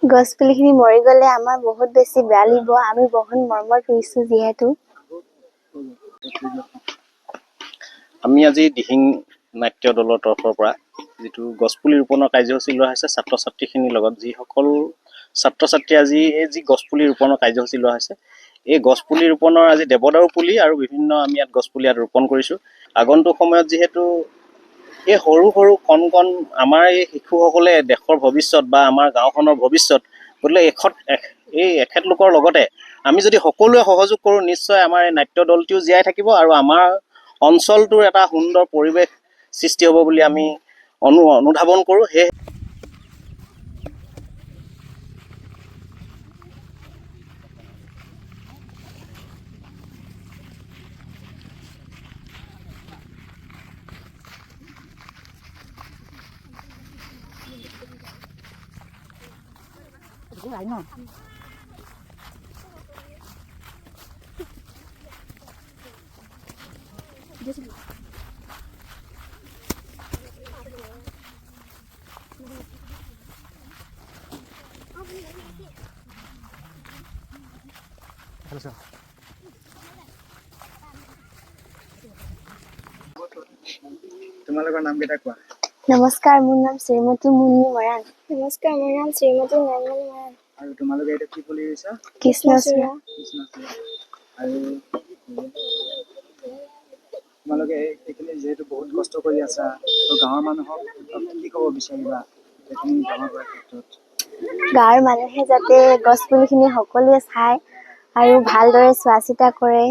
গছপুলিখিনি মৰি গ'লে আমাৰ বহুত বেছি বেয়া লাগিব। আমি বহুত মৰমত ৰুইছোঁ যিহেতু। আমি আজি দিহিং নাট্য দলৰ তৰফৰ পৰা যিটো গছপুলি ৰোপণৰ কাৰ্যসূচী লোৱা হৈছে ছাত্ৰ ছাত্ৰীখিনিৰ লগত, যিসকল ছাত্ৰ ছাত্ৰী আজি এই যি গছপুলি ৰোপণৰ কাৰ্যসূচী লোৱা হৈছে, এই গছপুলি ৰোপণৰ আজি দেৱদাৰু পুলি আৰু বিভিন্ন আমি ইয়াত গছপুলি ইয়াত ৰোপণ কৰিছোঁ। আগন্তুক সময়ত যিহেতু এই সৰু সৰু কণ কণ আমাৰ এই শিশুসকলে দেশৰ ভৱিষ্যত বা আমাৰ গাঁওখনৰ ভৱিষ্যত, গতিকে এই এখেতলোকৰ লগতে আমি যদি সকলোৱে সহযোগ কৰোঁ, নিশ্চয় আমাৰ এই নাট্য দলটিও জীয়াই থাকিব আৰু আমাৰ অঞ্চলটোৰ এটা সুন্দৰ পৰিৱেশ সৃষ্টি হ'ব বুলি আমি অনুধাৱন কৰোঁ। সেয়ে তোমালোকৰ নাম কেইটা কোৱা? নমস্কাৰ, মোৰ নাম শ্ৰীমতী মুন্নি মৰাণ। নমস্কাৰ, মোৰ নাম শ্ৰীমতী নয়নমণি মৰাণ। আৰু তোমালোকে এইটো কি পুলি ৰুইছা? কৃষ্ণচূড়া। আৰু তোমালোকে এইখিনি যিহেতু বহুত কষ্ট কৰি আছা, তো গাঁৱৰ মানুহক কি ক'ব বিচাৰিবা এইখিনি ডাঙৰ কৰাৰ ক্ষেত্ৰত? গাঁৱৰ মানুহে যাতে গছপুলিখিনি সকলোৱে চায় আৰু ভালদৰে চোৱা চিতা কৰে,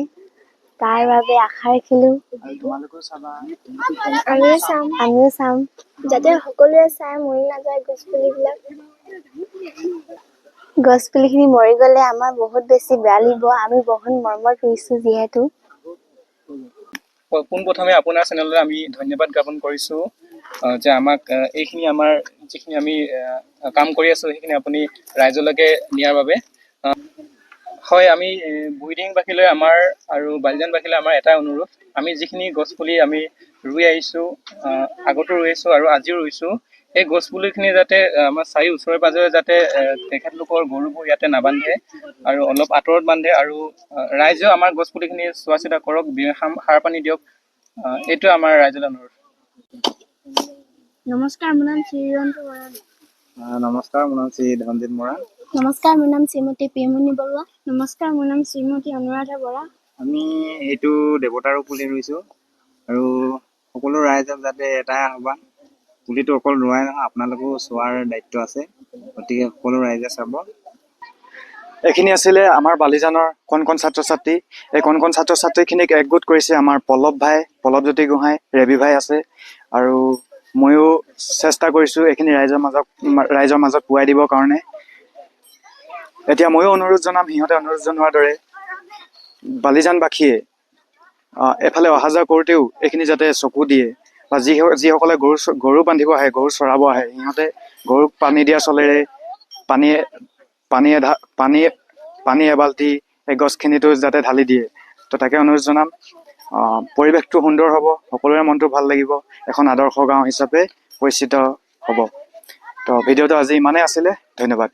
তাৰ বাবে আশা ৰাখিলোঁ। আৰু তোমালোকেও চাবা? আমিও চাম যাতে সকলোৱে চাই মৰি নাযায় গছপুলিবিলাক। গছপুলিখিনি মৰি গ'লে আমাৰ বহুত বেছি বেয়া লাগিব। আমি বহুত মৰমত ৰুইছোঁ যিহেতু। পোনপ্ৰথমে আপোনাৰ চেনেললৈ আমি ধন্যবাদ জ্ঞাপন কৰিছোঁ যে আমাক এইখিনি আমাৰ যিখিনি আমি কাম কৰি আছোঁ সেইখিনি আপুনি ৰাইজলৈকে নিয়াৰ বাবে। হয়, আমি বুঢ়ীদিহিংবাসীলৈ আমাৰ আৰু বালিজানবাসীলৈ আমাৰ এটাই অনুৰোধ, আমি যিখিনি গছপুলি আমি ৰুই আহিছোঁ, আগতো ৰুইছোঁ আৰু আজিও ৰুইছোঁ, এই গছপুলিখিনি যাতে আমাৰ চাৰি ওচৰে পাঁজৰে যাতে তেখেতলোকৰ গৰুবোৰ ইয়াতে নাবান্ধে আৰু অলপ আঁতৰত বান্ধে, আৰু ৰাইজেও আমাৰ গছপুলিখিনি চোৱা চিতা কৰক, সাৰ পানী দিয়ক, এইটোৱে আমাৰ ৰাইজলৈ অনুৰোধ। নমস্কাৰ, মোৰ নাম শ্ৰীৰন্তু মৰাণ। নমস্কাৰ, মোৰ নাম শ্ৰী ধনজিত মৰাণ। নমস্কাৰ, মোৰ নাম শ্ৰীমতী প্ৰিয়মণি বৰুৱা। নমস্কাৰ, মোৰ নাম শ্ৰীমতী অনুৰাধা বৰা। আমি এইটো দেৱদাৰু পুলি ৰুইছোঁ আৰু সকলো ৰাইজক যাতে এটাই আহ্বান, পুলিটো অকল ৰোৱাই নহয়, আপোনালোকেও চোৱাৰ দায়িত্ব আছে, গতিকে সকলো ৰাইজে চাব। এইখিনি আছিলে আমাৰ বালিজানৰ কণ কণ ছাত্ৰ ছাত্ৰী। এই কণ কণ ছাত্ৰ ছাত্ৰীখিনিক একগোট কৰিছে আমাৰ পল্লৱ ভাই, পল্লৱজ্যোতি গোহাঁই, ৰেবি ভাই আছে, আৰু ময়ো চেষ্টা কৰিছোঁ এইখিনি ৰাইজৰ মাজত পোৱাই দিবৰ কাৰণে। এতিয়া ময়ো অনুৰোধ জনাম সিহঁতে অনুৰোধ জনোৱাৰ দৰে, বালিজানবাসীয়ে এফালে অহা যোৱা কৰোঁতেও এইখিনি যাতে চকু দিয়ে, বা যিসকলে গৰু বান্ধিব আহে, গৰু চৰাব আহে, সিহঁতে গৰুক পানী দিয়া চলেৰে পানী এবাল্টি এই গছখিনিতো যাতে ঢালি দিয়ে। তো তাকে অনুৰোধ জনাম। পৰিৱেশটো সুন্দৰ হ'ব, সকলোৰে মনটো ভাল লাগিব, এখন আদৰ্শ গাঁও হিচাপে পৰিচিত হ'ব। তো ভিডিঅ'টো আজি ইমানেই আছিলে, ধন্যবাদ।